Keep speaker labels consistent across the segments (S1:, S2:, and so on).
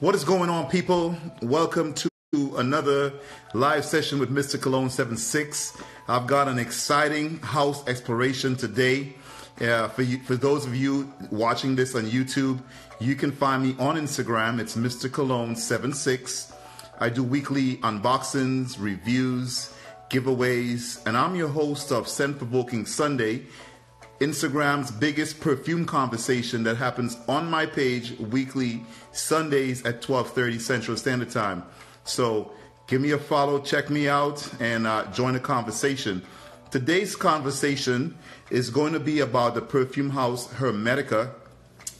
S1: What is going on, people? Welcome to another live session with Mr. Cologne 76. I've got an exciting house exploration today. For those of you watching this on YouTube, you can find me on Instagram. It's Mr. Cologne 76. I do weekly unboxings, reviews, giveaways, and I'm your host of Scent Provoking Sunday, Instagram's biggest perfume conversation that happens on my page weekly Sundays at 12:30 Central Standard Time. So give me a follow, check me out, and join the conversation. Today's conversation is going to be about the perfume house Hermetica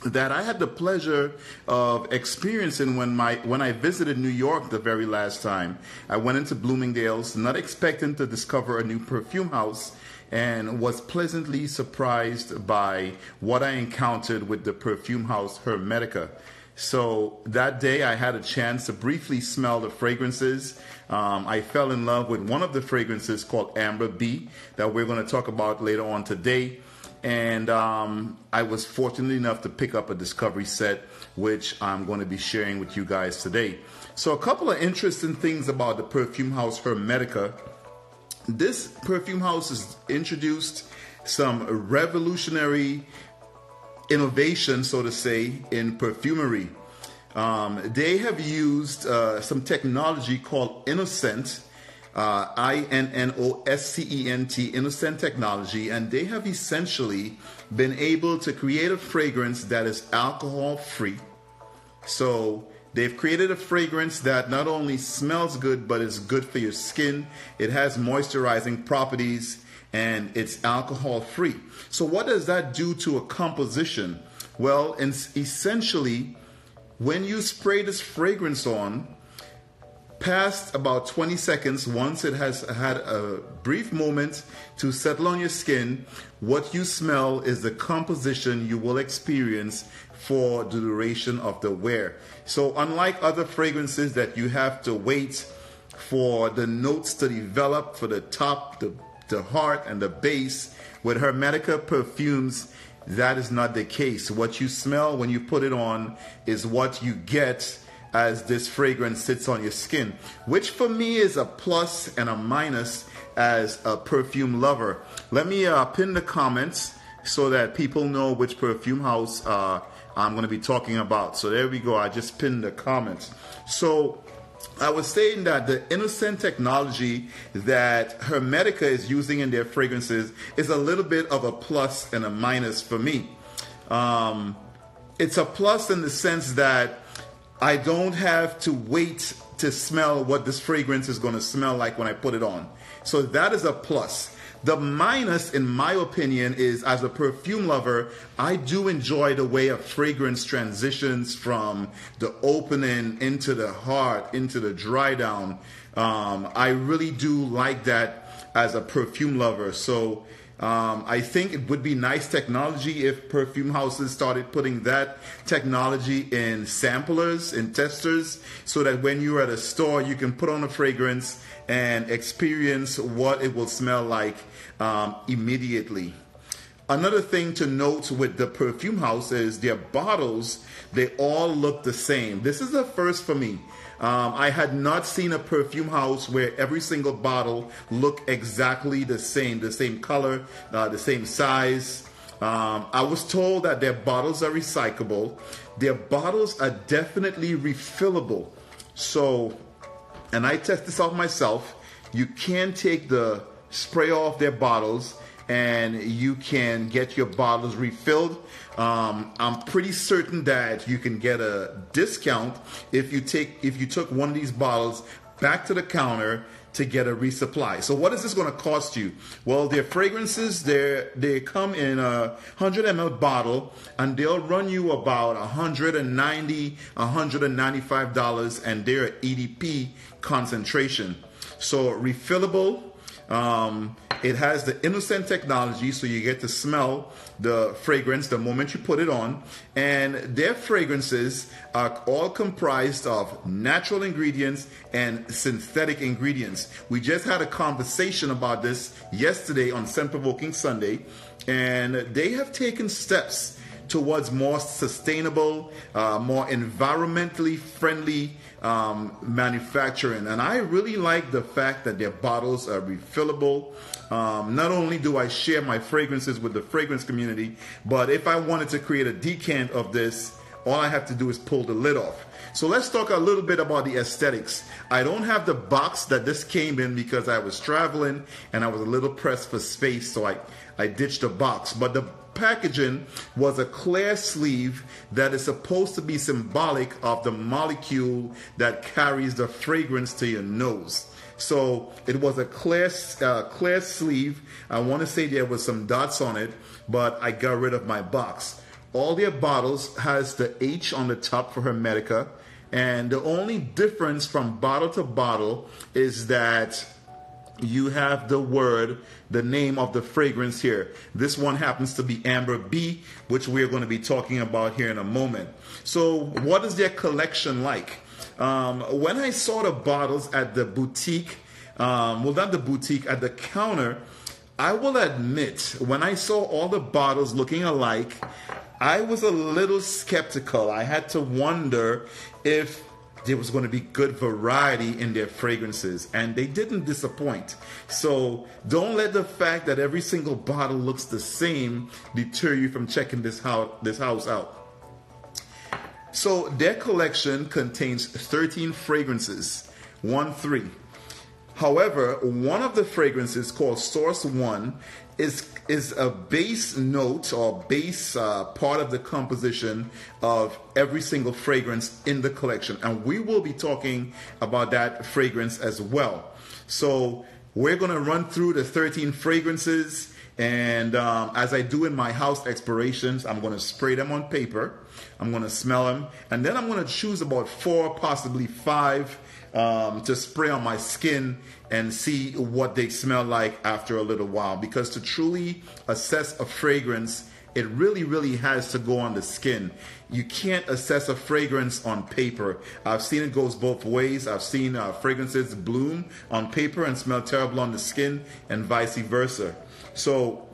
S1: that I had the pleasure of experiencing when I visited New York the very last time. I went into Bloomingdale's not expecting to discover a new perfume house, and was pleasantly surprised by what I encountered with the perfume house Hermetica. So that day I had a chance to briefly smell the fragrances. I fell in love with one of the fragrances called Amberbee that we're going to talk about later on today. And I was fortunate enough to pick up a discovery set, which I'm going to be sharing with you guys today. So a couple of interesting things about the perfume house Hermetica. This perfume house has introduced some revolutionary innovation, so to say, in perfumery. They have used some technology called Innocent, INNOSCENT, Innocent technology, and they have essentially been able to create a fragrance that is alcohol free. So they've created a fragrance that not only smells good, but is good for your skin. It has moisturizing properties, and it's alcohol free. So what does that do to a composition? Well, essentially, when you spray this fragrance on, past about 20 seconds, once it has had a brief moment to settle on your skin, what you smell is the composition you will experience for the duration of the wear. So unlike other fragrances that you have to wait for the notes to develop, for the top, the heart, and the base, with Hermetica perfumes, that is not the case. What you smell when you put it on is what you get as this fragrance sits on your skin, which for me is a plus and a minus as a perfume lover. Let me pin the comments so that people know which perfume house I'm going to be talking about. So there we go. I just pinned the comments. So I was saying that the Innocent technology that Hermetica is using in their fragrances is a little bit of a plus and a minus for me. It's a plus in the sense that I don't have to wait to smell what this fragrance is going to smell like when I put it on. So that is a plus. The minus, in my opinion, is as a perfume lover, I do enjoy the way a fragrance transitions from the opening into the heart, into the dry down. I really do like that as a perfume lover. So I think it would be nice technology if perfume houses started putting that technology in samplers, in testers, so that when you're at a store, you can put on a fragrance and experience what it will smell like immediately. Another thing to note with the perfume house is their bottles, they all look the same. This is a first for me. I had not seen a perfume house where every single bottle looked exactly the same color, the same size. I was told that their bottles are recyclable. Their bottles are definitely refillable. So, and I test this out myself, you can take the spray off their bottles and you can get your bottles refilled. I'm pretty certain that you can get a discount if you took one of these bottles back to the counter to get a resupply. So what is this going to cost you? Well, their fragrances, they come in a 100 ml bottle, and they'll run you about $190, $195, and they're EDP concentration. So refillable. It has the Innocent technology, so you get to smell the fragrance the moment you put it on. And their fragrances are all comprised of natural ingredients and synthetic ingredients. We just had a conversation about this yesterday on Scent Provoking Sunday, and they have taken steps towards more sustainable, more environmentally friendly manufacturing. And I really like the fact that their bottles are refillable. Not only do I share my fragrances with the fragrance community, but if I wanted to create a decant of this, all I have to do is pull the lid off. So let's talk a little bit about the aesthetics. I don't have the box that this came in because I was traveling and I was a little pressed for space, so I ditched the box. But the packaging was a clear sleeve that is supposed to be symbolic of the molecule that carries the fragrance to your nose. So it was a clear sleeve. I want to say there was some dots on it, but I got rid of my box. All their bottles has the H on the top for Hermetica, and the only difference from bottle to bottle is that you have the name of the fragrance here. This one happens to be Amberbee, which we're going to be talking about here in a moment. So what is their collection like? When I saw the bottles at the boutique, well, not the boutique, at the counter, I will admit, when I saw all the bottles looking alike, I was a little skeptical. I had to wonder if there was going to be good variety in their fragrances, and they didn't disappoint. So don't let the fact that every single bottle looks the same deter you from checking this house out. So their collection contains 13 fragrances, 1-3. However, one of the fragrances, called Source 1, is a base note or base part of the composition of every single fragrance in the collection. And we will be talking about that fragrance as well. So we're going to run through the 13 fragrances. And as I do in my house explorations, I'm going to spray them on paper. I'm going to smell them. And then I'm going to choose about 4, possibly 5 to spray on my skin and see what they smell like after a little while. Because to truly assess a fragrance, it really has to go on the skin. You can't assess a fragrance on paper. I've seen it goes both ways. I've seen fragrances bloom on paper and smell terrible on the skin, and vice versa. So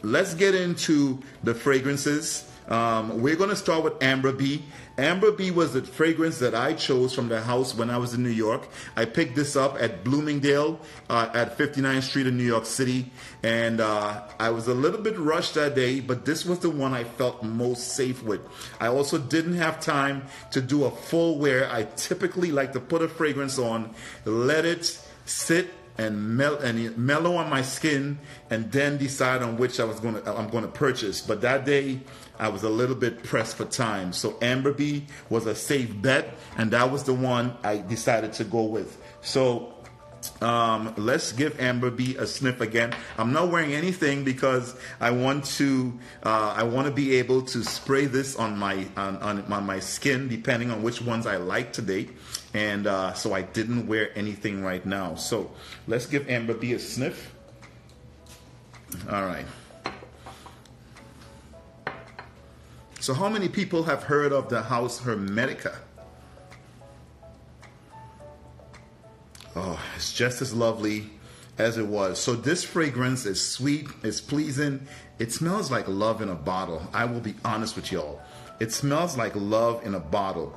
S1: let's get into the fragrances. We're going to start with Amberbee. Amberbee was the fragrance that I chose from the house when I was in New York. I picked this up at Bloomingdale at 59th Street in New York City. And I was a little bit rushed that day, but this was the one I felt most safe with. I also didn't have time to do a full wear. I typically like to put a fragrance on, let it sit and mellow on my skin, and then decide on which I'm going to purchase. But that day I was a little bit pressed for time, so Amberbee was a safe bet, and that was the one I decided to go with. So let's give Amberbee a sniff again. I'm not wearing anything because I want to be able to spray this on my skin, depending on which ones I like today. And so I didn't wear anything right now. So let's give Amberbee a sniff. All right. So how many people have heard of the house Hermetica? Oh, it's just as lovely as it was. So this fragrance is sweet, it's pleasing. It smells like love in a bottle. I will be honest with y'all. It smells like love in a bottle.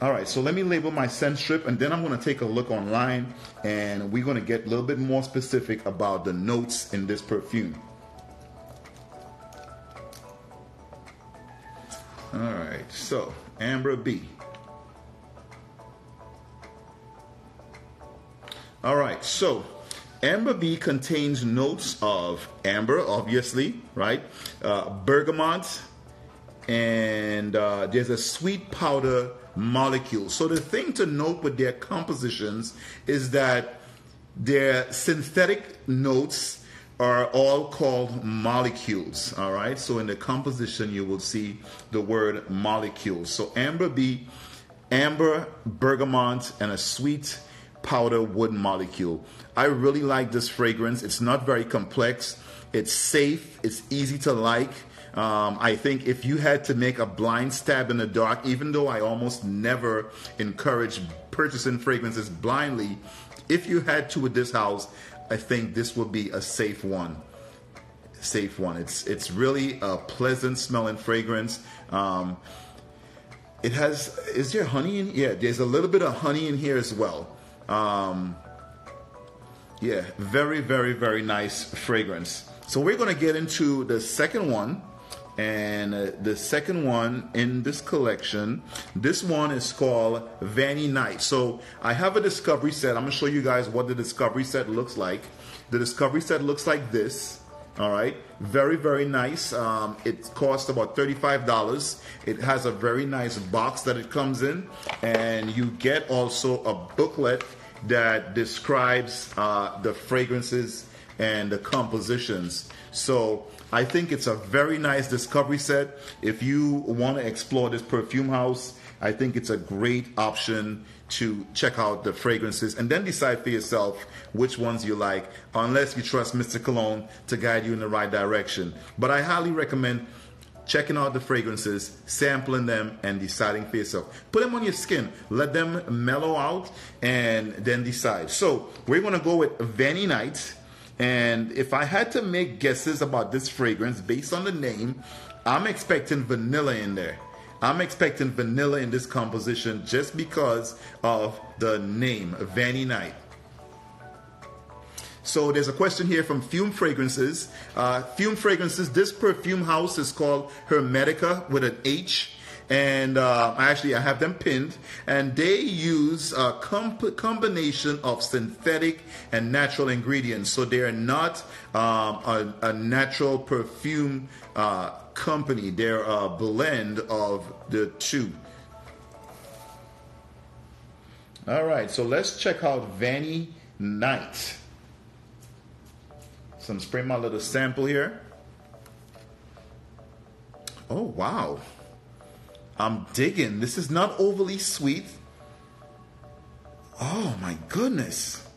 S1: All right, so let me label my scent strip, and then I'm going to take a look online, and we're going to get a little bit more specific about the notes in this perfume. All right, so Amberbee. All right, so Amberbee contains notes of amber, obviously, right? Bergamot, and there's a sweet powder molecule. So the thing to note with their compositions is that their synthetic notes are all called molecules. All right, so in the composition you will see the word molecules. So Amberbee, amber, bergamot, and a sweet powder wood molecule. I really like this fragrance. It's not very complex. It's safe. It's easy to like. I think if you had to make a blind stab in the dark, even though I almost never encourage purchasing fragrances blindly, if you had to with this house, I think this would be a safe one. safe one. It's really a pleasant smelling fragrance. It has, is there honey in? Yeah, there's a little bit of honey in here as well. Yeah, very, very, very nice fragrance. So we're going to get into the second one. And the second one in this collection, this one is called Vaninight. So I have a discovery set. I'm going to show you guys what the discovery set looks like. The discovery set looks like this. All right, very, very nice. It costs about $35. It has a very nice box that it comes in, and you get also a booklet that describes the fragrances and the compositions. So I think it's a very nice discovery set. If you want to explore this perfume house, I think it's a great option to check out the fragrances and then decide for yourself which ones you like, unless you trust Mr. Cologne to guide you in the right direction. But I highly recommend checking out the fragrances, sampling them, and deciding for yourself. Put them on your skin, let them mellow out, and then decide. So we're going to go with Vaninight. And if I had to make guesses about this fragrance based on the name, I'm expecting vanilla in there. I'm expecting vanilla in this composition just because of the name, Vaninight. So there's a question here from Fume Fragrances. Fume Fragrances, this perfume house is called Hermetica with an H. And actually, I have them pinned. And they use a combination of synthetic and natural ingredients. So they are not a natural perfume company. They're a blend of the two. All right, so let's check out Vaninight. So I'm spraying my little sample here. Oh, wow. I'm digging. This is not overly sweet. Oh, my goodness.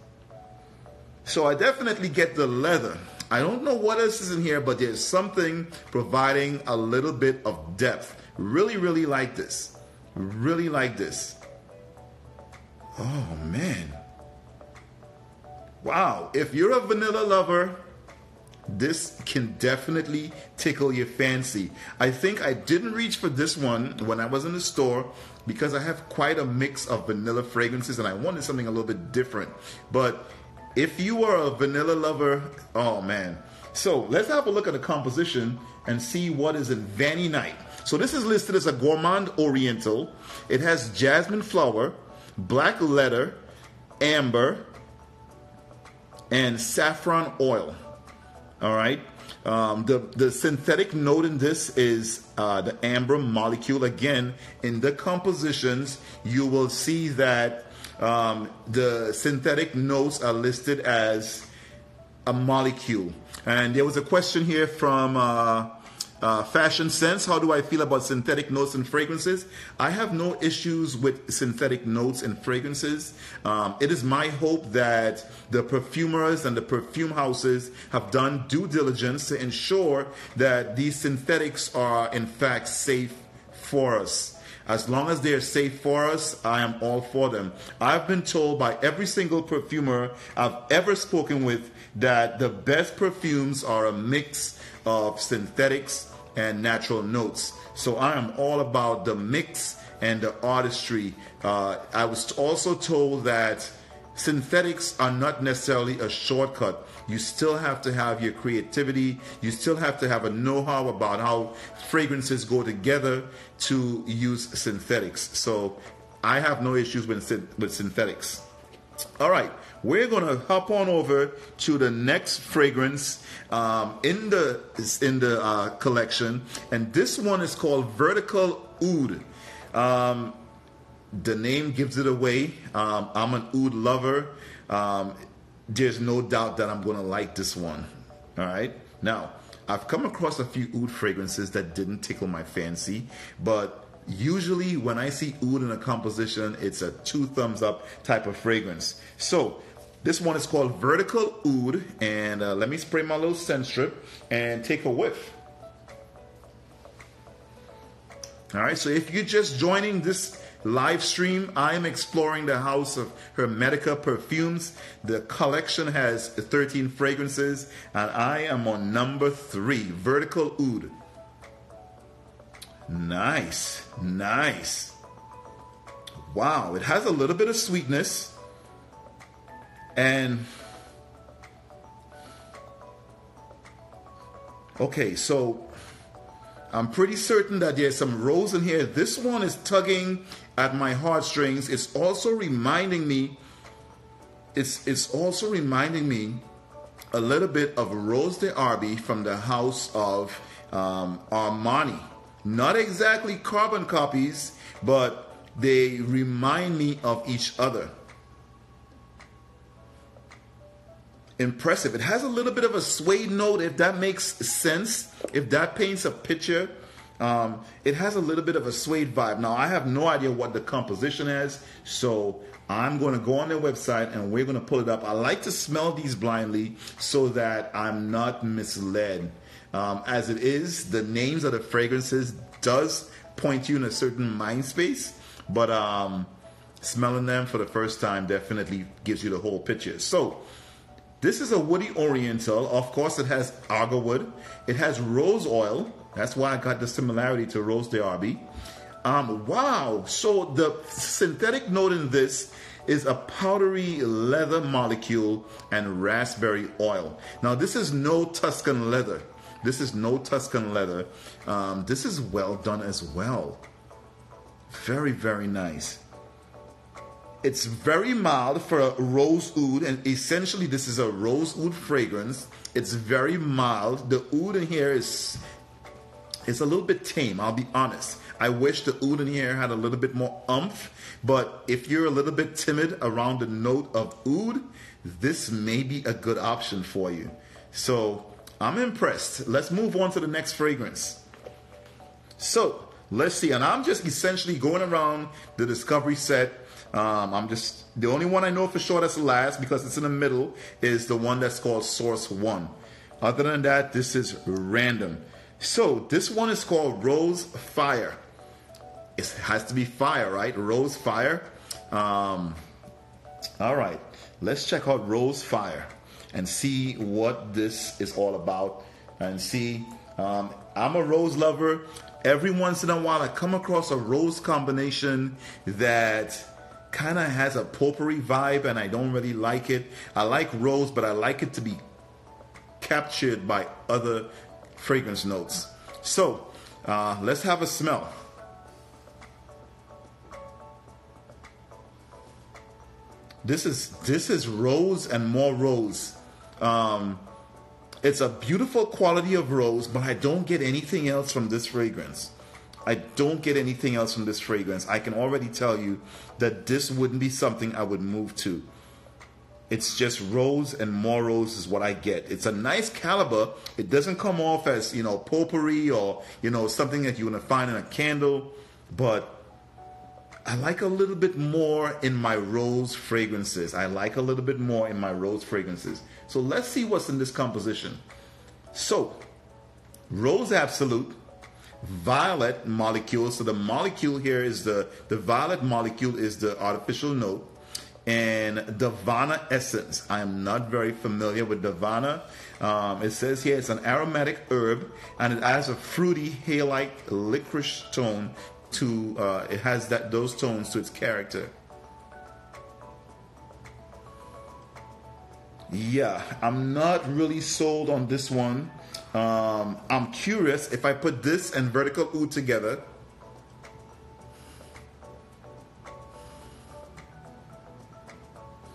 S1: So I definitely get the leather. I don't know what else is in here, but there's something providing a little bit of depth. Really, really like this. Really like this. Oh, man. Wow. If you're a vanilla lover, this can definitely tickle your fancy. I think I didn't reach for this one when I was in the store because I have quite a mix of vanilla fragrances and I wanted something a little bit different. But if you are a vanilla lover, oh man. So let's have a look at the composition and see what is in Vaninight. So this is listed as a gourmand oriental. It has jasmine flower, black leather, amber, and saffron oil. All right. The synthetic note in this is the amber molecule. Again, in the compositions, you will see that the synthetic notes are listed as a molecule. And there was a question here from Fashion Sense. How do I feel about synthetic notes and fragrances? I have no issues with synthetic notes and fragrances. It is my hope that the perfumers and the perfume houses have done due diligence to ensure that these synthetics are in fact safe for us. As long as they're safe for us, I am all for them. I've been told by every single perfumer I've ever spoken with that the best perfumes are a mix of synthetics and natural notes. So I am all about the mix and the artistry. I was also told that synthetics are not necessarily a shortcut. You still have to have your creativity. You still have to have a know-how about how fragrances go together to use synthetics. So I have no issues with synthetics. All right, we're going to hop on over to the next fragrance in the collection, and this one is called VerticalOud. The name gives it away. I'm an oud lover. There's no doubt that I'm going to like this one. All right. Now, I've come across a few oud fragrances that didn't tickle my fancy, but usually when I see oud in a composition, it's a 2 thumbs up type of fragrance. So this one is called VerticalOud, and let me spray my little scent strip and take a whiff. All right, so if you're just joining this live stream, I am exploring the house of Hermetica Perfumes. The collection has 13 fragrances, and I am on number 3, VerticalOud. Nice, nice. Wow, it has a little bit of sweetness, and okay, so I'm pretty certain that there's some rose in here. This one is tugging at my heartstrings. It's also reminding me, it's also reminding me a little bit of Rose d'Arby from the house of Armani. Not exactly carbon copies, but they remind me of each other. Impressive. It has a little bit of a suede note, if that makes sense, if that paints a picture. It has a little bit of a suede vibe. Now, I have no idea what the composition is, so I'm going to go on their website and we're going to pull it up. I like to smell these blindly so that I'm not misled. As it is, the names of the fragrances does point you in a certain mind space, but smelling them for the first time definitely gives you the whole picture. So this is a woody oriental. Of course, it has agarwood. It has rose oil. That's why I got the similarity to Rose d'Arby. Wow. So the synthetic note in this is a powdery leather molecule and raspberry oil. Now, this is no Tuscan leather. This is no Tuscan leather. This is well done as well. Very, very nice. It's very mild for a rose oud, and essentially this is a rose oud fragrance. It's very mild. The oud in here is a little bit tame, I'll be honest. I wish the oud in here had a little bit more oomph, but if you're a little bit timid around the note of oud, this may be a good option for you. So I'm impressed. Let's move on to the next fragrance. So let's see, and I'm just essentially going around the discovery set. The only one I know for sure that's the last, because it's in the middle, is the one that's called Source 1. Other than that, this is random. So this one is called Rose Fire. It has to be fire, right? Rose Fire. All right, let's check out Rose Fire and see what this is all about. And see, I'm a rose lover. Every once in a while I come across a rose combination that kind of has a potpourri vibe, and I don't really like it. I like rose, but I like it to be captured by other fragrance notes. So let's have a smell. This is rose and more rose. It's a beautiful quality of rose, but I don't get anything else from this fragrance. I don't get anything else from this fragrance. I can already tell you that this wouldn't be something I would move to. It's just rose and more rose is what I get. It's a nice caliber. It doesn't come off as, potpourri or, something that you're going to find in a candle. But I like a little bit more in my rose fragrances. So let's see what's in this composition. So, Rose Absolute, violet molecule. So the molecule here is the violet molecule is the artificial note, and Davana essence. I am not very familiar with Davana. It says here it's an aromatic herb, and it has a fruity hair-like licorice tone to it has those tones to its character. Yeah, I'm not really sold on this one. I'm curious if I put this and VerticalOud together.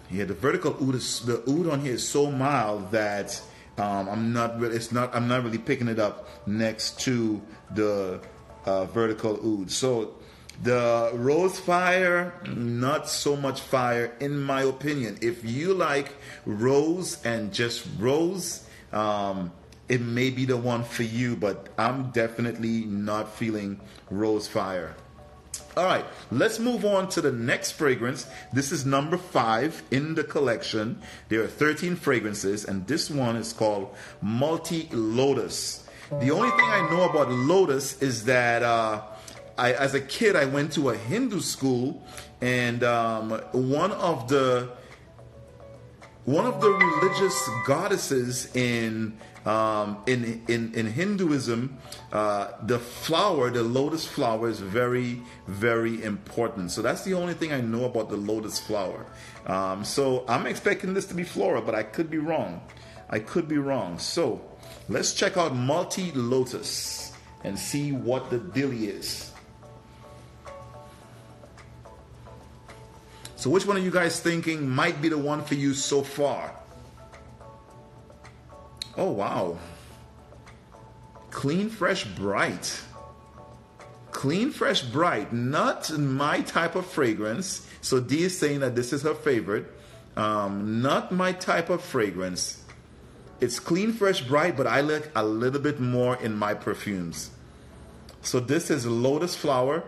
S1: Yeah, the VerticalOud the oud on here is so mild that I'm not really picking it up next to the VerticalOud. So the Rose Fire, not so much fire in my opinion. If you like rose and just rose, it may be the one for you, but I'm definitely not feeling Rose Fire. All right, let's move on to the next fragrance. This is number 5 in the collection. There are 13 fragrances, and this one is called Multi Lotus. The only thing I know about Lotus is that as a kid, I went to a Hindu school, and one of the religious goddesses in Hinduism, the flower, the lotus flower, is very, very important. So that's the only thing I know about the lotus flower. So I'm expecting this to be floral, but I could be wrong. So let's check out multi-lotus and see what the dilly is. So which one are you guys thinking might be the one for you so far? Oh, wow. Clean, fresh, bright. Clean, fresh, bright. Not my type of fragrance. So Dee is saying that this is her favorite. Not my type of fragrance. It's clean, fresh, bright, but I like a little bit more in my perfumes. So this is lotus flower.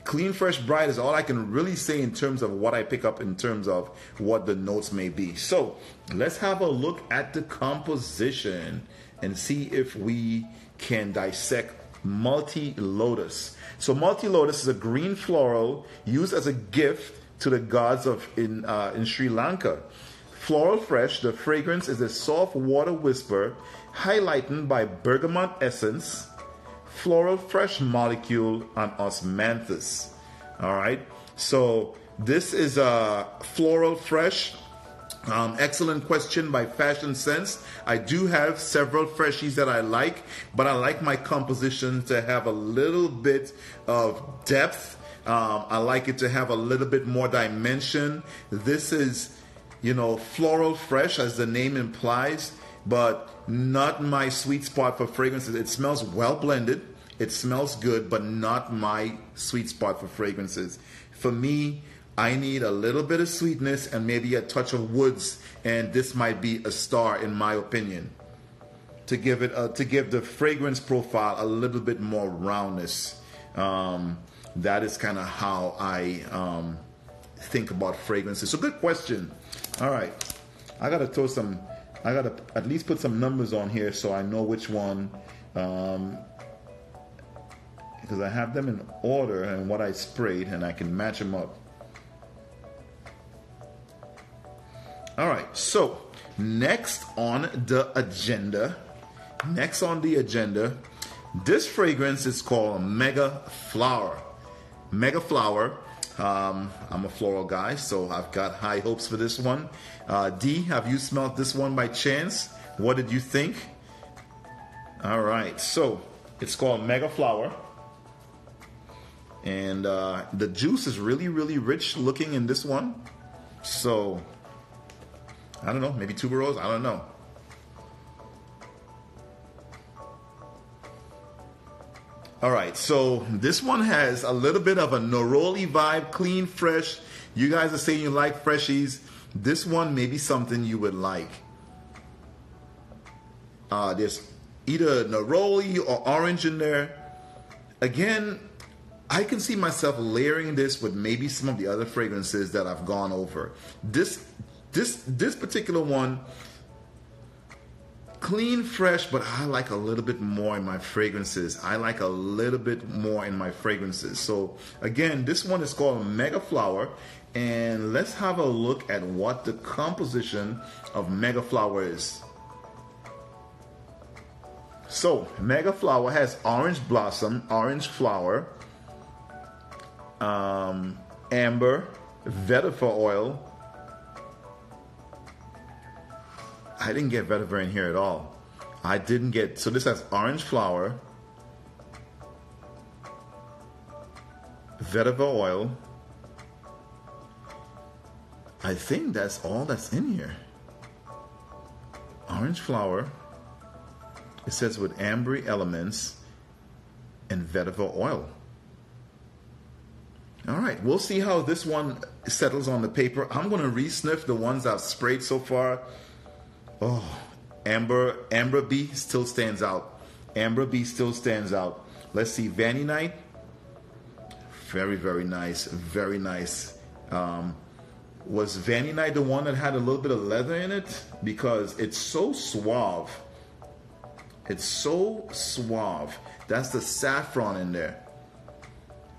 S1: Clean, fresh, bright is all I can really say in terms of what I pick up in terms of what the notes may be. So let's have a look at the composition and see if we can dissect multi-lotus. So multi-lotus is a green floral used as a gift to the gods in Sri Lanka. Floral fresh, the fragrance is a soft water whisper highlighted by bergamot essence, floral fresh molecule, and osmanthus. All right, so this is a floral fresh. Excellent question by Fashion Sense. I do have several freshies that I like, but I like my composition to have a little bit of depth. I like it to have a little bit more dimension. This is, floral fresh, as the name implies, but not my sweet spot for fragrances. It smells well blended. It smells good, but not my sweet spot for fragrances. For me, I need a little bit of sweetness and maybe a touch of woods, and this might be a star in my opinion. To give the fragrance profile a little bit more roundness. That is kind of how I think about fragrances. So good question. All right, I gotta at least put some numbers on here so I know which one, because I have them in order and what I sprayed, and I can match them up. All right, so next on the agenda, this fragrance is called Mega Flower. Mega Flower. I'm a floral guy, so I've got high hopes for this one. Dee, have you smelled this one by chance? What did you think? All right, so it's called Mega Flower. And the juice is really, really rich looking in this one. So I don't know, maybe tuberose, I don't know. All right, so this one has a little bit of a neroli vibe, clean, fresh. You guys are saying you like freshies. This one may be something you would like. There's either neroli or orange in there. Again, I can see myself layering this with maybe some of the other fragrances that I've gone over. This particular one, clean, fresh, but I like a little bit more in my fragrances. So again, this one is called Mega Flower, and let's have a look at what the composition of Mega Flower is. So Mega Flower has orange blossom, orange flower, amber, vetiver oil. I didn't get vetiver in here at all. So this has orange flower, vetiver oil. I think that's all that's in here. Orange flower. It says with ambery elements and vetiver oil. All right, we'll see how this one settles on the paper. I'm going to re-sniff the ones I've sprayed so far. Oh, Amberbee still stands out. Let's see, Vaninight. Very, very nice. Very nice. Was Vaninight the one that had a little bit of leather in it? Because it's so suave. That That's the saffron in there.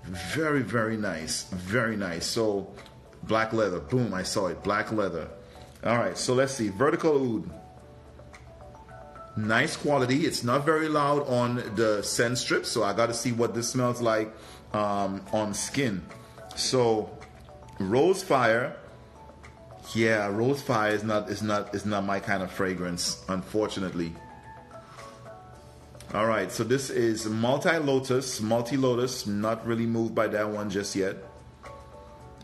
S1: Very, very nice. Very nice. So, black leather. Boom, I saw it. Black leather. All right, so let's see. VerticalOud. Nice quality. It's not very loud on the scent strip, so I got to see what this smells like on skin. So, Rose Fire. Yeah, Rose Fire is not my kind of fragrance, unfortunately. All right, so this is multi-lotus. Not really moved by that one just yet.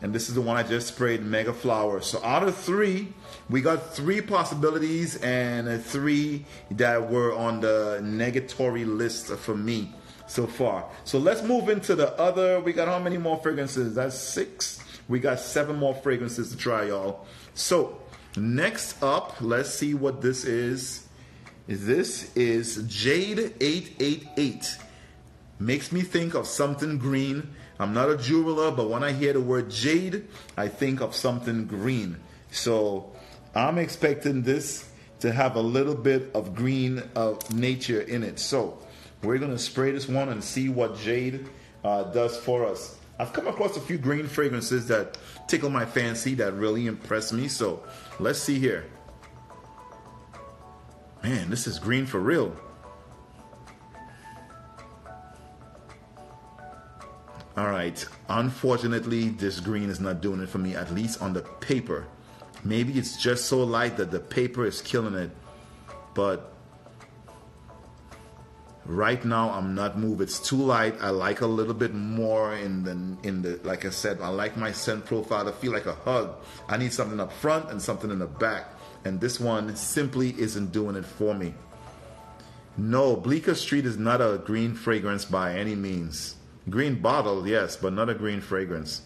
S1: And this is the one I just sprayed, Mega Flower. So out of 3, we got 3 possibilities and 3 that were on the negatory list for me so far. So let's move into the other. We got how many more fragrances? That's 6. We got 7 more fragrances to try, y'all. So next up, let's see what this is. This is Jade 888. Makes me think of something green. I'm not a jeweler, but when I hear the word jade, I think of something green. So I'm expecting this to have a little bit of green of nature in it. So we're going to spray this one and see what jade does for us. I've come across a few green fragrances that tickle my fancy, that really impress me. So let's see here. Man, this is green for real. All right, unfortunately, this green is not doing it for me, at least on the paper. Maybe it's just so light that the paper is killing it. But right now, I'm not moved. It's too light. I like a little bit more in the like I said, I like my scent profile to feel like a hug. I need something up front and something in the back. And this one simply isn't doing it for me. No, Bleecker Street is not a green fragrance by any means. Green bottle, yes, but not a green fragrance.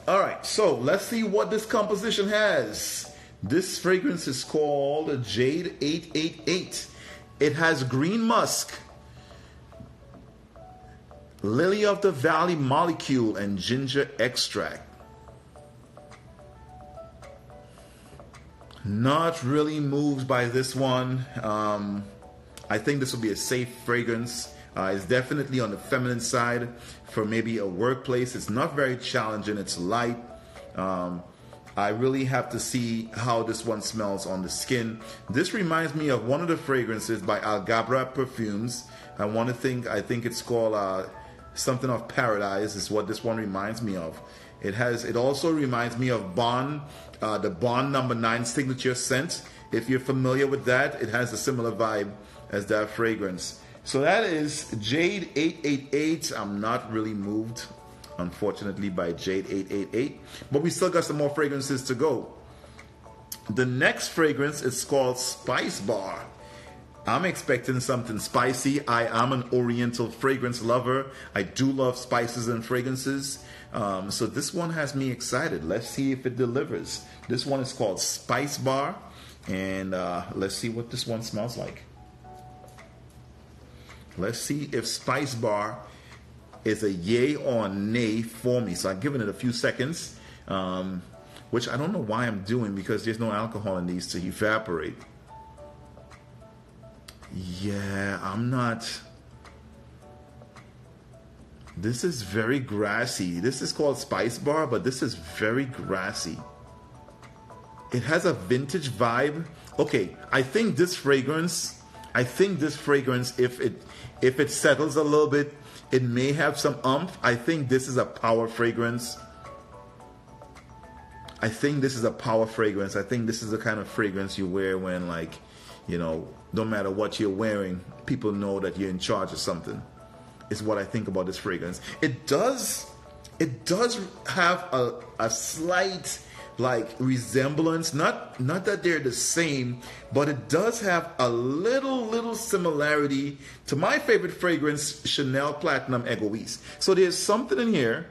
S1: All right, so let's see what this composition has. This fragrance is called Jade 888. It has green musk, lily of the valley molecule, and ginger extract. Not really moved by this one. I think this will be a safe fragrance. It's definitely on the feminine side for maybe a workplace. It's not very challenging. It's light. I really have to see how this one smells on the skin. This reminds me of one of the fragrances by Algabra Perfumes. I think it's called something of Paradise is what this one reminds me of. It also reminds me of Bond, the Bond No. 9 signature scent. If you're familiar with that, it has a similar vibe as that fragrance. So that is Jade 888. I'm not really moved, unfortunately, by Jade 888. But we still got some more fragrances to go. The next fragrance is called Spice Bar. I'm expecting something spicy. I am an Oriental fragrance lover. I do love spices and fragrances. So this one has me excited. Let's see if it delivers. This one is called Spice Bar. And let's see what this one smells like. Let's see if Spice Bar is a yay or nay for me. So I'm giving it a few seconds, which I don't know why I'm doing because there's no alcohol in these to evaporate. Yeah, I'm not. This is very grassy. This is called Spice Bar, but this is very grassy. It has a vintage vibe. Okay, I think this fragrance, if it settles a little bit, it may have some oomph. I think this is a power fragrance. I think this is the kind of fragrance you wear when, like, you know, no matter what you're wearing, people know that you're in charge of something. Is what I think about this fragrance. It does have a slight, like, resemblance, not that they're the same, but it does have a little similarity to my favorite fragrance, Chanel Platinum Egoist. So there's something in here,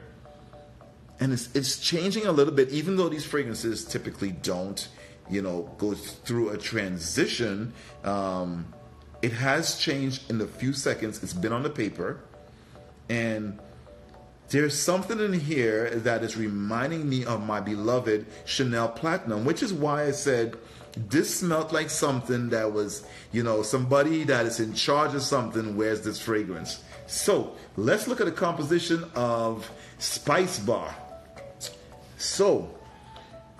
S1: and it's changing a little bit, even though these fragrances typically don't, you know, go through a transition. It has changed in the few seconds it's been on the paper, and there's something in here that is reminding me of my beloved Chanel Platinum, which is why I said this smelled like something that was, somebody that is in charge of something wears this fragrance. So let's look at the composition of Spice Bar. So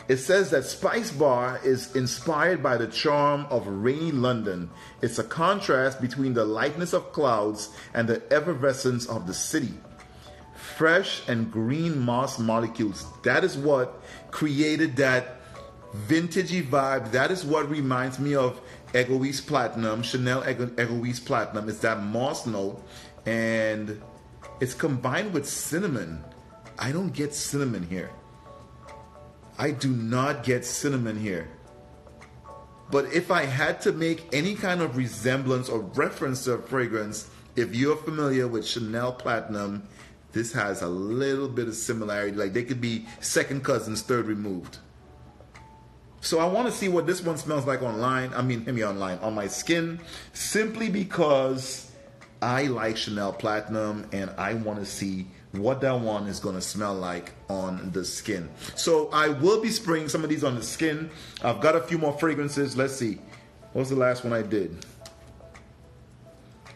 S1: it says that Spice Bar is inspired by the charm of rainy London. It's a contrast between the lightness of clouds and the effervescence of the city. Fresh and green moss molecules. That is what created that vintagey vibe. That is what reminds me of Egoist Platinum, Chanel Egoist Platinum. It's that moss note, and it's combined with cinnamon. I don't get cinnamon here. I do not get cinnamon here. But if I had to make any kind of resemblance or reference to a fragrance, if you're familiar with Chanel Platinum, this has a little bit of similarity. Like they could be second cousins, third removed. So I want to see what this one smells like on my skin, simply because I like Chanel Platinum and I want to see what that one is going to smell like on the skin. So I will be spraying some of these on the skin. I've got a few more fragrances. Let's see. What was the last one I did?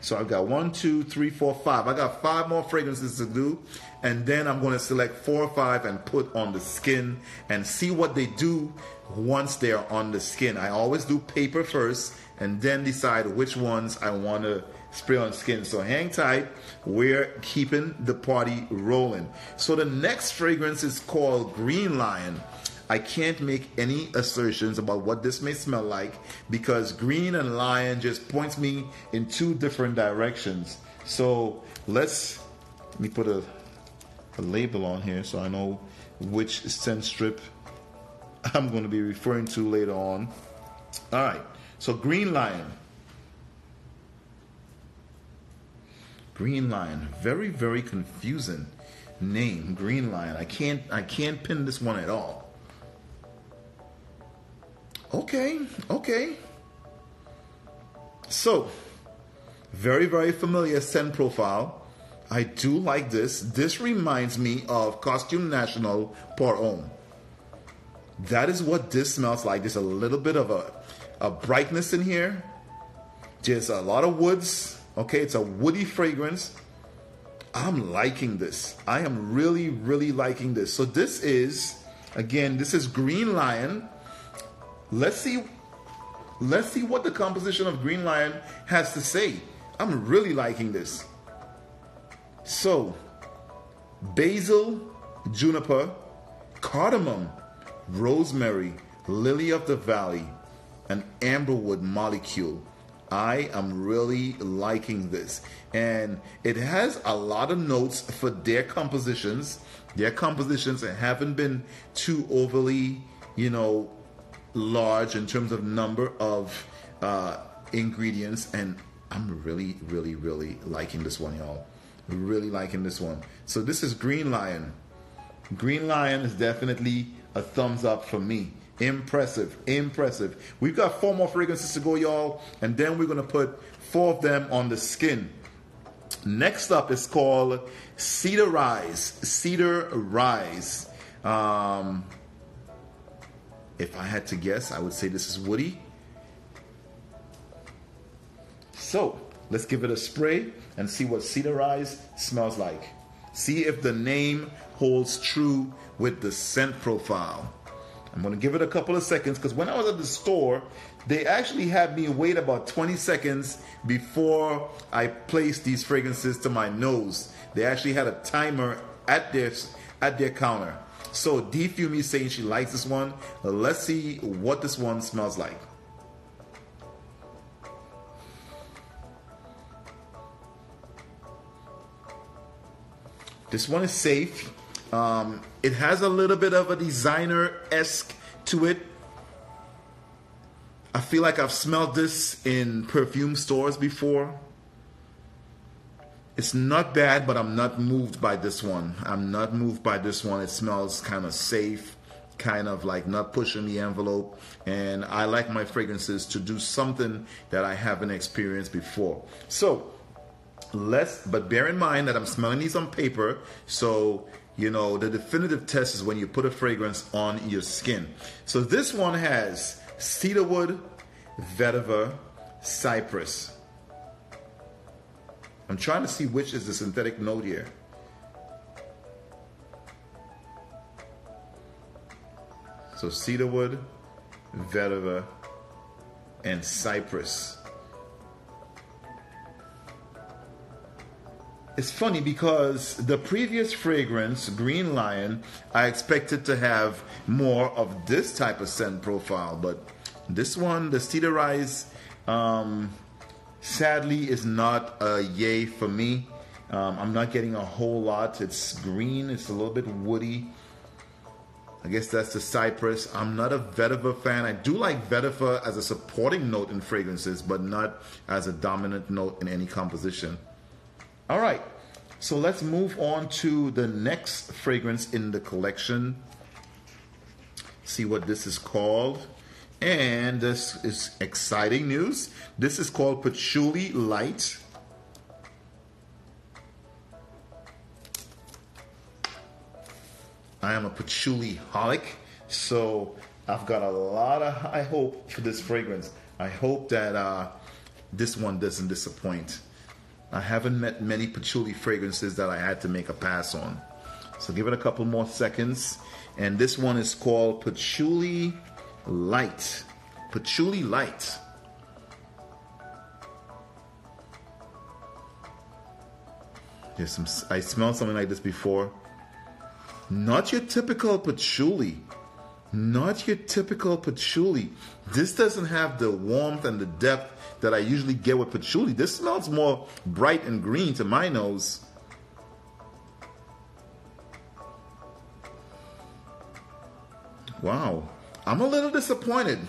S1: So I've got 1, 2, 3, 4, 5. I got 5 more fragrances to do. And then I'm going to select 4 or 5 and put on the skin and see what they do once they're on the skin. I always do paper first and then decide which ones I want to spray on skin. So hang tight. We're keeping the party rolling. So the next fragrance is called Green Lion. I can't make any assertions about what this may smell like because green and lion just points me in 2 different directions. So let me put a label on here so I know which scent strip I'm going to be referring to later on. All right. So Green Lion. Green Lion, very, very confusing name. Green Lion. I can't pin this one at all. Okay. So, very, very familiar scent profile. I do like this. This reminds me of Costume National Pour Homme. That is what this smells like. There's a little bit of a brightness in here. Just a lot of woods. Okay, it's a woody fragrance. I'm liking this. I am really, really liking this. So this is Green Lion. Let's see what the composition of Green Lion has to say. I'm really liking this. So, basil, juniper, cardamom, rosemary, lily of the valley, and amberwood molecule. I am really liking this. And it has a lot of notes for their compositions. Their compositions haven't been too overly, large in terms of number of ingredients. And I'm really, really, really liking this one, y'all. Really liking this one. So this is Green Lion. Green Lion is definitely a thumbs up for me. Impressive. We've got 4 more fragrances to go, y'all, and then we're going to put 4 of them on the skin. Next up is called Cedar Rise. If I had to guess, I would say this is woody. So let's give it a spray and see what Cedar Rise smells like. See if the name holds true with the scent profile. I'm going to give it a couple of seconds because when I was at the store, they actually had me wait about 20 seconds before I placed these fragrances to my nose. They actually had a timer at their counter. So Defumi is saying she likes this one. Let's see what this one smells like. This one is safe. It has a little bit of a designer-esque to it. I feel like I've smelled this in perfume stores before. It's not bad, but I'm not moved by this one. It smells kind of safe, kind of like not pushing the envelope. And I like my fragrances to do something that I haven't experienced before. So, but bear in mind that I'm smelling these on paper. So, the definitive test is when you put a fragrance on your skin. So this one has cedarwood, vetiver, cypress. I'm trying to see which is the synthetic note here. So cedarwood, vetiver, and cypress. It's funny because the previous fragrance, Green Lion, I expected to have more of this type of scent profile, but this one, the Cedarized, sadly is not a yay for me. I'm not getting a whole lot. It's green, it's a little bit woody. I guess that's the cypress. I'm not a vetiver fan. I do like vetiver as a supporting note in fragrances, but not as a dominant note in any composition. All right, so let's move on to the next fragrance in the collection. See what this is called. And this is exciting news. This is called Patchouli Light. I am a patchouli-holic, so I've got a lot of high hope for this fragrance. I hope that this one doesn't disappoint. I haven't met many patchouli fragrances that I had to make a pass on. So give it a couple more seconds. And this one is called Patchouli Light. Patchouli Light. There's some, I smelled something like this before. Not your typical patchouli. Not your typical patchouli. This doesn't have the warmth and the depth that I usually get with patchouli. This smells more bright and green to my nose. Wow. I'm a little disappointed.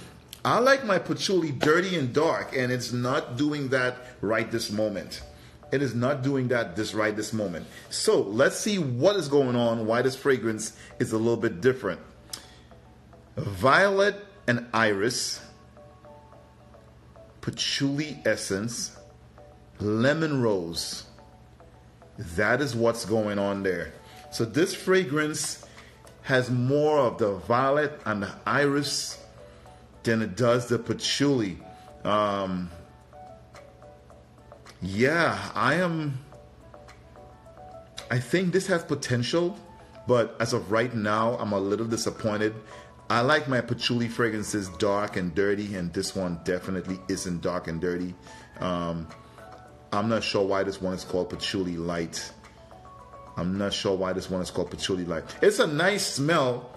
S1: I like my patchouli dirty and dark, and it's not doing that right this moment. It is not doing that right this moment. So let's see what is going on, why this fragrance is a little bit different. Violet and iris, patchouli essence, lemon rose. That is what's going on there. So this fragrance has more of the violet and the iris than it does the patchouli. Yeah, I think this has potential, but as of right now, I'm a little disappointed. I like my patchouli fragrances dark and dirty, and this one definitely isn't dark and dirty. I'm not sure why this one is called Patchouli Light. I'm not sure why this one is called Patchouli Light. It's a nice smell,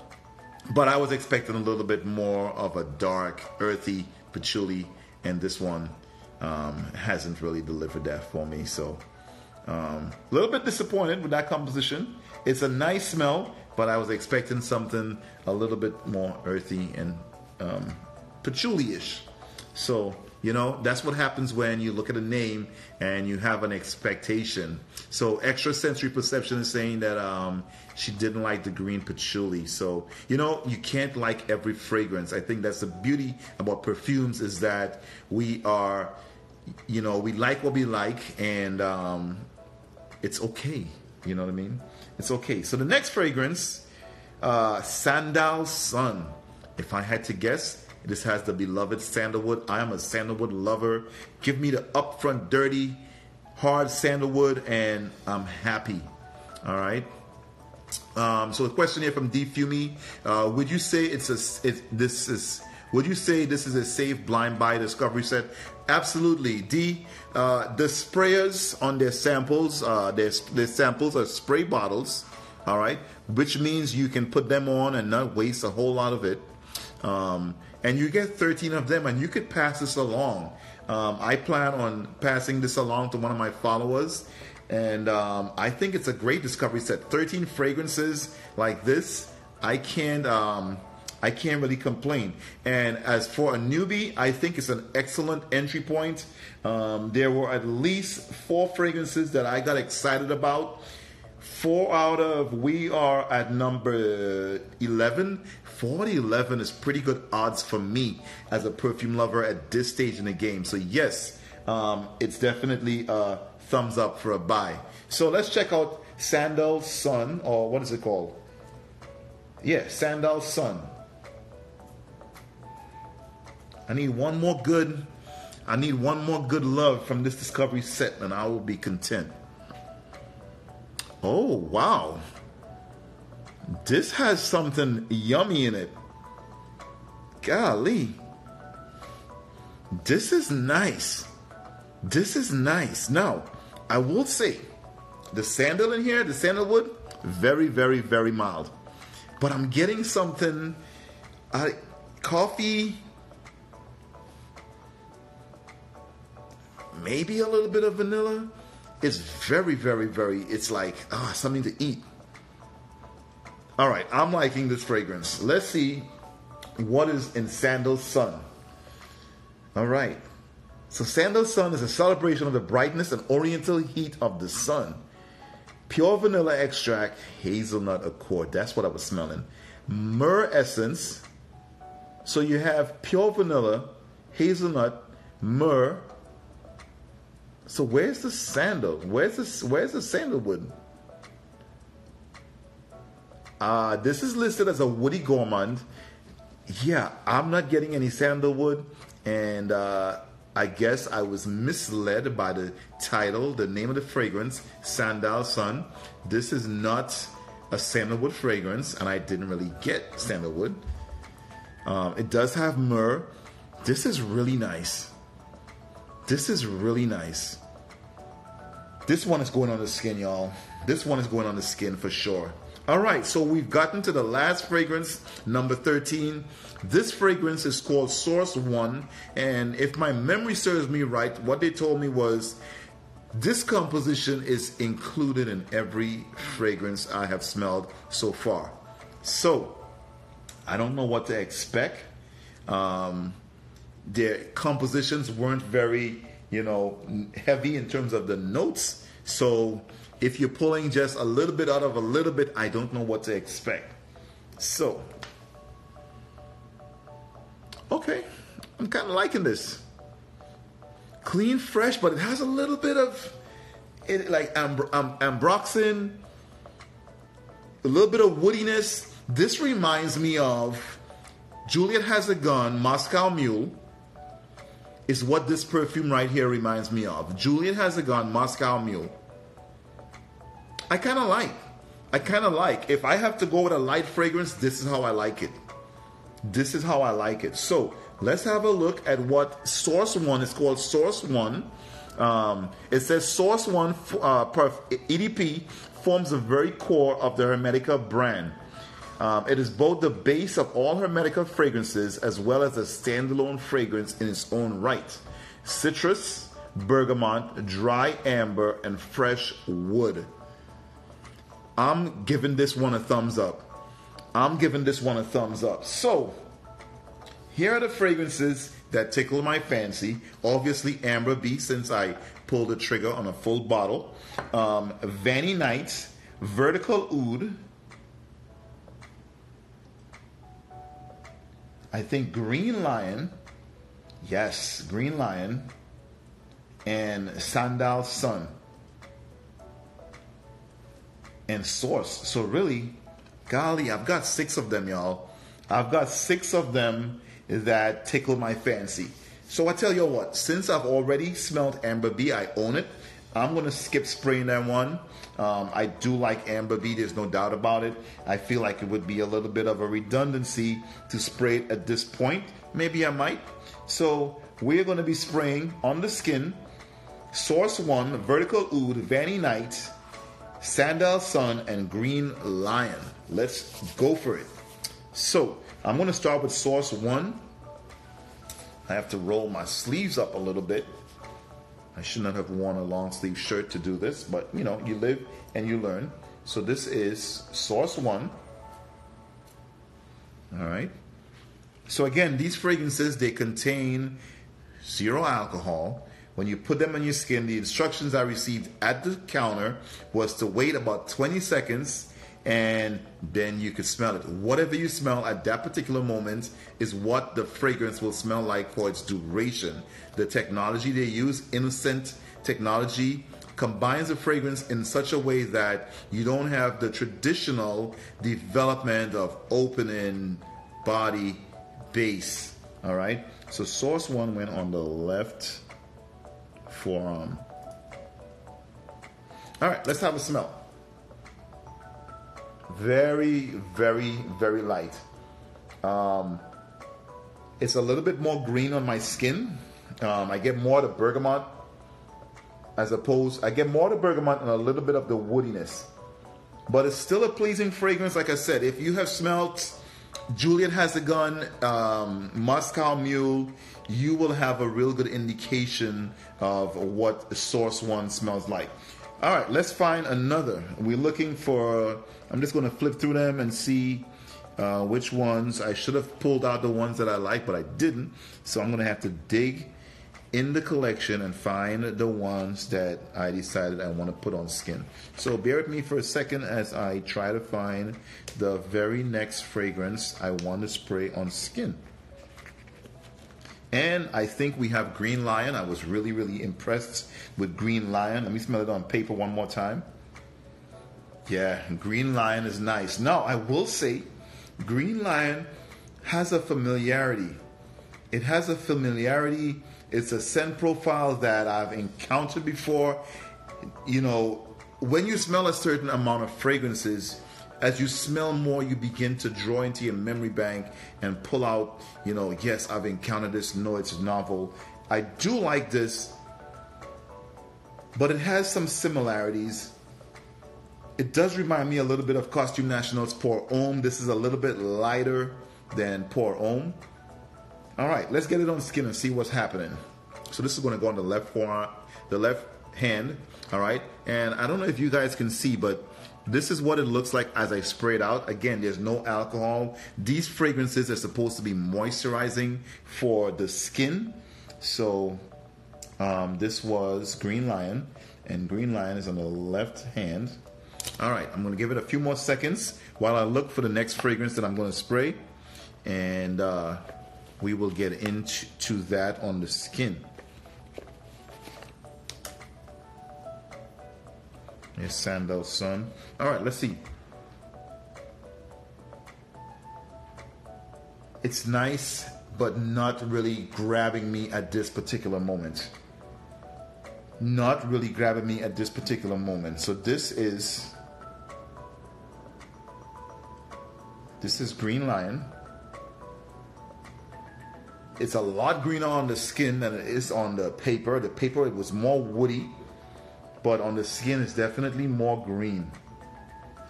S1: but I was expecting a little bit more of a dark, earthy patchouli, and this one hasn't really delivered that for me. So a little bit disappointed with that composition. It's a nice smell, but I was expecting something a little bit more earthy and patchouli-ish. So, you know, that's what happens when you look at a name and you have an expectation. So extrasensory perception is saying that she didn't like the green patchouli. So, you know, you can't like every fragrance. I think that's the beauty about perfumes, is that we are, you know, we like what we like, and it's okay. You know what I mean? It's okay. So the next fragrance, Sandal Sun. If I had to guess, this has the beloved sandalwood. I am a sandalwood lover. Give me the upfront, dirty, hard sandalwood, and I'm happy. All right. So the question here from D Fumi: would you say would you say this is a safe blind buy discovery set? Absolutely, D. The sprayers on their samples, their samples are spray bottles. All right, which means you can put them on and not waste a whole lot of it. And you get 13 of them, and you could pass this along. I plan on passing this along to one of my followers, and I think it's a great discovery set. 13 fragrances like this, I can't really complain. And as for a newbie, I think it's an excellent entry point. There were at least 4 fragrances that I got excited about. 4 out of, we are at number 11. 4 to 11 is pretty good odds for me as a perfume lover at this stage in the game. So yes, it's definitely a thumbs up for a buy. So let's check out Sandal Sun, or what is it called? Yeah, Sandal Sun. I need one more good love from this discovery set, and I will be content. Oh, wow. This has something yummy in it. Golly. This is nice. This is nice. Now, I will say, the sandal in here, the sandalwood, very, very, very mild. But I'm getting something, coffee, maybe a little bit of vanilla. It's very, very, very, it's like, something to eat. All right, I'm liking this fragrance. Let's see what is in Sandal Sun. All right. So Sandal Sun is a celebration of the brightness and oriental heat of the sun. Pure vanilla extract, hazelnut accord. That's what I was smelling. Myrrh essence. So you have pure vanilla, hazelnut, myrrh. So where's the sandal? Where's the sandalwood? This is listed as a woody gourmand. Yeah, I'm not getting any sandalwood, and I guess I was misled by the title, the name of the fragrance, Sandal Sun. This is not a sandalwood fragrance, and I didn't really get sandalwood. It does have myrrh. This is really nice. This is really nice. This one is going on the skin, y'all. This one is going on the skin for sure. All right, so we've gotten to the last fragrance, number 13. This fragrance is called Source 1, and if my memory serves me right, what they told me was this composition is included in every fragrance I have smelled so far. So, I don't know what to expect. Their compositions weren't very, heavy in terms of the notes. So, if you're pulling just a little bit out of a little bit, I don't know what to expect. So, okay, I'm kind of liking this. Clean, fresh, but it has a little bit of like ambroxan, a little bit of woodiness. This reminds me of Juliet Has a Gun, Moscow Mule. Is what this perfume right here reminds me of. Juliet Has a Gun, Moscow Mule. I kind of like. If I have to go with a light fragrance, this is how I like it. This is how I like it. So let's have a look at what Source 1 is called. Source 1. It says Source 1 EDP forms the very core of the Hermetica brand. It is both the base of all Hermetica fragrances as well as a standalone fragrance in its own right. Citrus, bergamot, dry amber, and fresh wood. I'm giving this one a thumbs up. So, here are the fragrances that tickle my fancy. Obviously, Amberbee, since I pulled the trigger on a full bottle. Vaninight, VerticalOud. I think Green Lion. Yes, Green Lion. And Sandal Sun. And Source. So really, golly, I've got 6 of them, y'all. I've got 6 of them that tickle my fancy. So I tell you what, since I've already smelled Amberbee, I own it. I'm going to skip spraying that one. I do like Amberbee, there's no doubt about it. I feel like it would be a little bit of a redundancy to spray it at this point. Maybe I might. So we're going to be spraying on the skin Source 1, VerticalOud, Vaninight, Sandal Sun, and Green Lion. Let's go for it. So I'm going to start with Source 1. I have to roll my sleeves up a little bit. I should not have worn a long sleeve shirt to do this, but you live and you learn. So this is Source 1. All right. So again, these fragrances, they contain 0 alcohol. When you put them on your skin, the instructions I received at the counter was to wait about 20 seconds and then you could smell it. Whatever you smell at that particular moment is what the fragrance will smell like for its duration. The technology they use, innocent technology, combines the fragrance in such a way that you don't have the traditional development of opening, body, base, All right, so Source 1 went on the left forearm. All right, let's have a smell. Very, very, very light. It's a little bit more green on my skin. I get more of the bergamot I get more of the bergamot and a little bit of the woodiness. But it's still a pleasing fragrance. Like I said, if you have smelled Juliet Has a Gun, Moscow Mule, you will have a real good indication of what Source 1 smells like. All right, let's find another. We're looking for, I'm just going to flip through them and see which ones. I should have pulled out the ones that I like, but I didn't. So I'm going to have to dig in the collection and find the ones that I decided I want to put on skin. So bear with me for a second as I try to find the very next fragrance I want to spray on skin. And I think we have Green Lion. I was really, really impressed with Green Lion. Let me smell it on paper one more time. Yeah, Green Lion is nice. Now, I will say, Green Lion has a familiarity. It has a familiarity. It's a scent profile that I've encountered before. You know, when you smell a certain amount of fragrances, as you smell more, you begin to draw into your memory bank and pull out, you know, yes, I've encountered this. No, it's novel. I do like this, but it has some similarities. It does remind me a little bit of Costume National's Pour Homme. This is a little bit lighter than Pour Homme. All right, let's get it on skin and see what's happening. So this is going to go on the left forearm, the left hand. All right, and I don't know if you guys can see, but this is what it looks like as I spray it out. Again, there's no alcohol. These fragrances are supposed to be moisturizing for the skin. So this was Green Lion, and Green Lion is on the left hand. All right, I'm going to give it a few more seconds while I look for the next fragrance that I'm going to spray, and we will get into that on the skin. Here's Sandal Sun. All right, let's see. It's nice, but not really grabbing me at this particular moment. Not really grabbing me at this particular moment. So this is Green Lion. It's a lot greener on the skin than it is on the paper. The paper, it was more woody, but on the skin, it's definitely more green.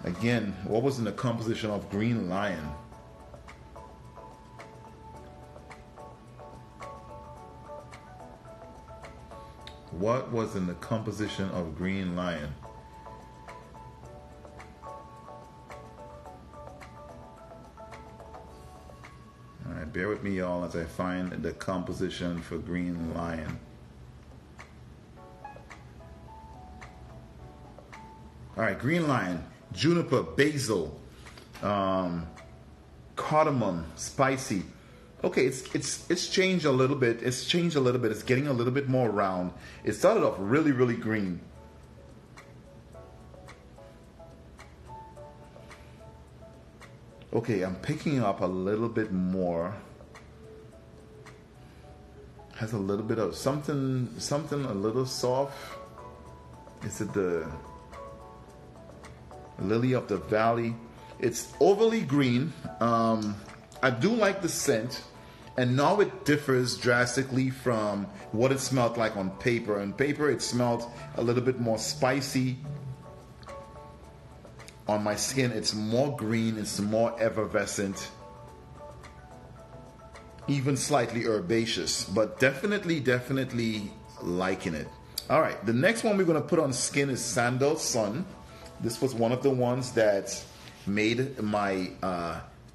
S1: Again, what was in the composition of Green Lion? What was in the composition of Green Lion? Alright, bear with me, y'all, as I find the composition for Green Lion. Alright, Green Lion, juniper, basil, cardamom, spicy. Okay, it's changed a little bit. It's changed a little bit. It's getting a little bit more round. It started off really, really green. Okay, I'm picking up a little bit more. Has a little bit of something a little soft. Is it the Lily of the Valley? It's overly green. I do like the scent, and now it differs drastically from what it smelled like on paper. On paper, it smelled a little bit more spicy. On my skin, it's more green, it's more effervescent, even slightly herbaceous, but definitely liking it. All right, the next one we're going to put on skin is Sandal Sun. This was one of the ones that made my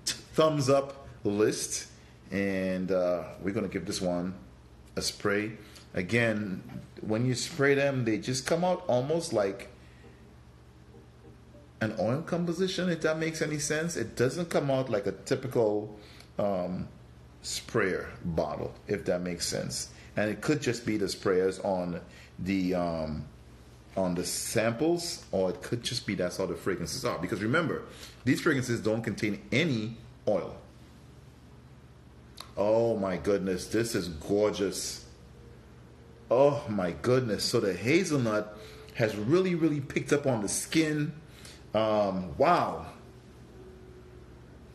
S1: thumbs up list, and we're going to give this one a spray. Again, when you spray them, they just come out almost like an oil composition, if that makes any sense. It doesn't come out like a typical sprayer bottle, if that makes sense. And it could just be the sprayers on the samples, or it could just be that's how the fragrances are. Because remember, these fragrances don't contain any oil. Oh my goodness, this is gorgeous. Oh my goodness. So the hazelnut has really, really picked up on the skin. Wow.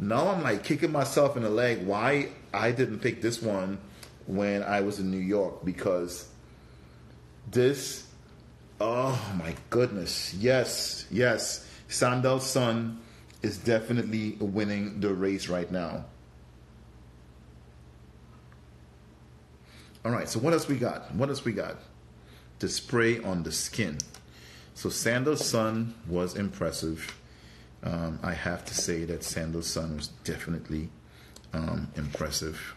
S1: Now I'm like kicking myself in the leg why I didn't pick this one when I was in New York, because this, oh my goodness. Yes, yes. Sandal Sun is definitely winning the race right now. All right, so what else we got? What else we got? To spray on the skin. So Sandal Sun was impressive. I have to say that Sandal Sun was definitely impressive.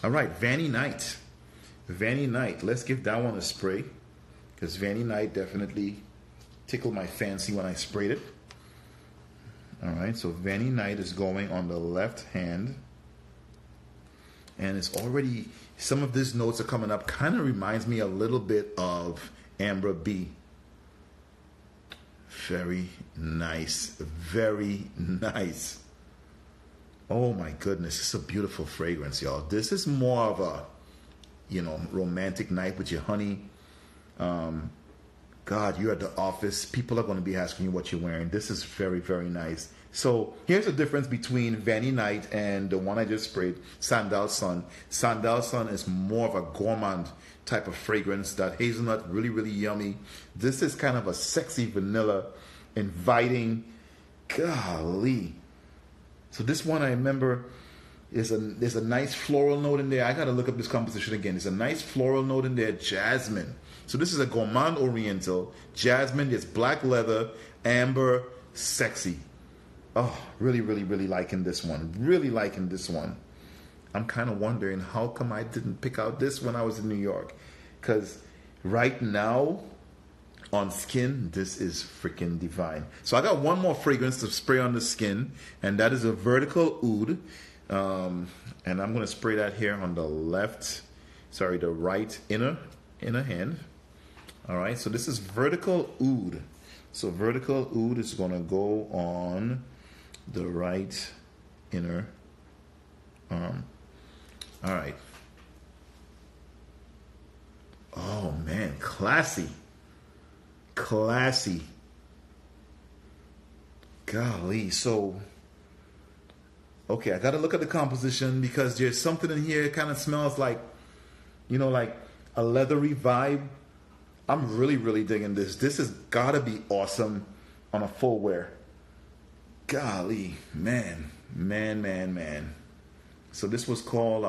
S1: All right, Vaninight. Vaninight. Let's give that one a spray, because Vaninight definitely tickled my fancy when I sprayed it. All right, so Vaninight is going on the left hand. And it's already, some of these notes are coming up. Kind of reminds me a little bit of Amberbee. Very nice. Very nice. Oh my goodness, it's a beautiful fragrance, y'all. This is more of a, you know, romantic night with your honey. God, you're at the office. People are going to be asking you what you're wearing. This is very, very nice. So here's the difference between Vaninight and the one I just sprayed, Sandal Sun. Sandal Sun is more of a gourmand type of fragrance. That hazelnut, really, really yummy. This is kind of a sexy vanilla, inviting. Golly. So this one I remember there's a nice floral note in there. I got to look up this composition again. There's a nice floral note in there, jasmine. So this is a gourmand oriental, jasmine. There's black leather, amber, sexy. Oh, really, really, really liking this one. Really liking this one. I'm kind of wondering how come I didn't pick out this when I was in New York. Because right now, on skin, this is freaking divine. So I got one more fragrance to spray on the skin, and that is a VerticalOud. And I'm going to spray that here on the the right inner hand. All right, so this is VerticalOud. So VerticalOud is going to go on the right inner arm. All right. Oh man, classy. Classy. Golly. So, okay, I got to look at the composition, because there's something in here. It kind of smells like, you know, like a leathery vibe. I'm really, really digging this. This has got to be awesome on a full wear. Golly, man. So this was called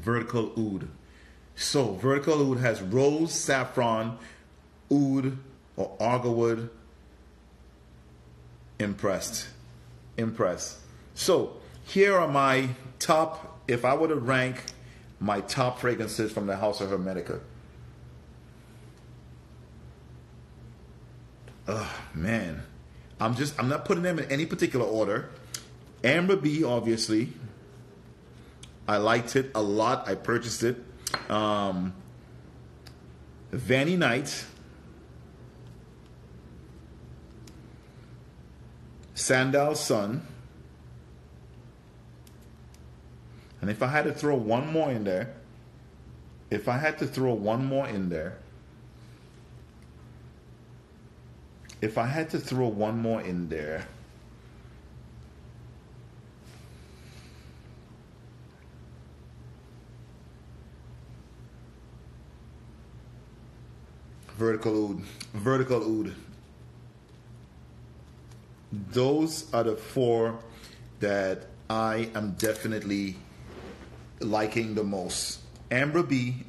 S1: VerticalOud. So VerticalOud has rose, saffron, oud or argarwood. Impressed. So here are my top, if I were to rank my top fragrances from the house of Hermetica. Oh man, I'm not putting them in any particular order. Amberbee, obviously, I liked it a lot. I purchased it. Vaninight, Sandal Sun, and if I had to throw one more in there, VerticalOud. Those are the four that I am definitely liking the most. Amberbee,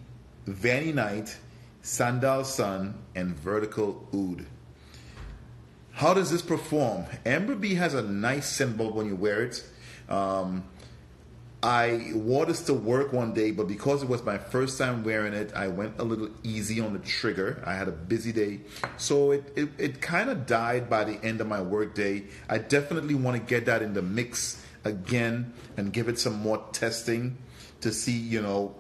S1: Vaninight, Sandal Sun, and VerticalOud. How does this perform? Amberbee has a nice scent bulb when you wear it. I wore this to work one day, but because it was my first time wearing it, I went a little easy on the trigger. I had a busy day, so it kind of died by the end of my work day. I definitely want to get that in the mix again and give it some more testing to see, you know,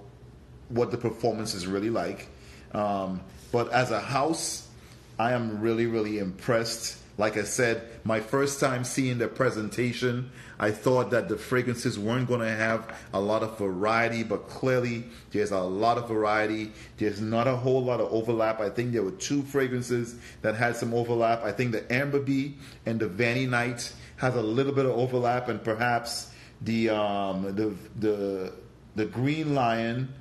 S1: what the performance is really like. But as a house, I am really, really impressed Like I said, my first time seeing the presentation, I thought that the fragrances weren't going to have a lot of variety, but clearly there's a lot of variety. There's not a whole lot of overlap. I think there were 2 fragrances that had some overlap. I think the Amberbee and the Vaninight has a little bit of overlap, and perhaps the Green Lion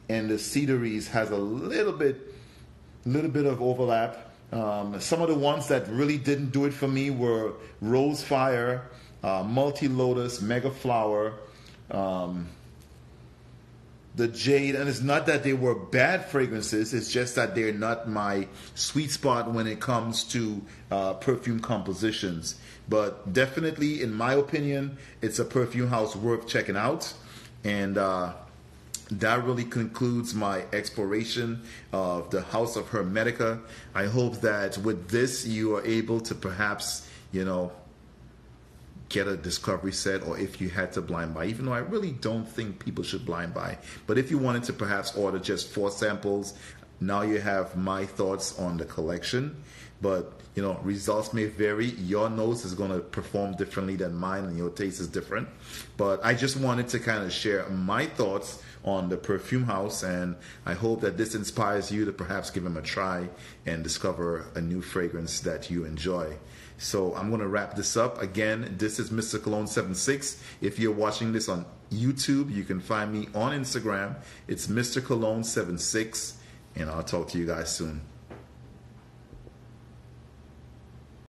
S1: and the Cedaries has a little bit of overlap. Some of the ones that really didn't do it for me were Rose Fire, Multi Lotus, Mega Flower, the Jade. And it's not that they were bad fragrances, it's just that they're not my sweet spot when it comes to perfume compositions. But definitely, in my opinion, it's a perfume house worth checking out. And that really concludes my exploration of the House of Hermetica. I hope that with this you are able to perhaps, get a discovery set, or if you had to blind buy, even though I really don't think people should blind buy. But if you wanted to perhaps order just 4 samples, now you have my thoughts on the collection. But results may vary. Your nose is going to perform differently than mine, and your taste is different. But I just wanted to kind of share my thoughts on the perfume house, and I hope that this inspires you to perhaps give them a try and discover a new fragrance that you enjoy. So I'm going to wrap this up. Again, this is Mr. Cologne 76. If you're watching this on YouTube, you can find me on Instagram. It's Mr. Cologne 76, and I'll talk to you guys soon.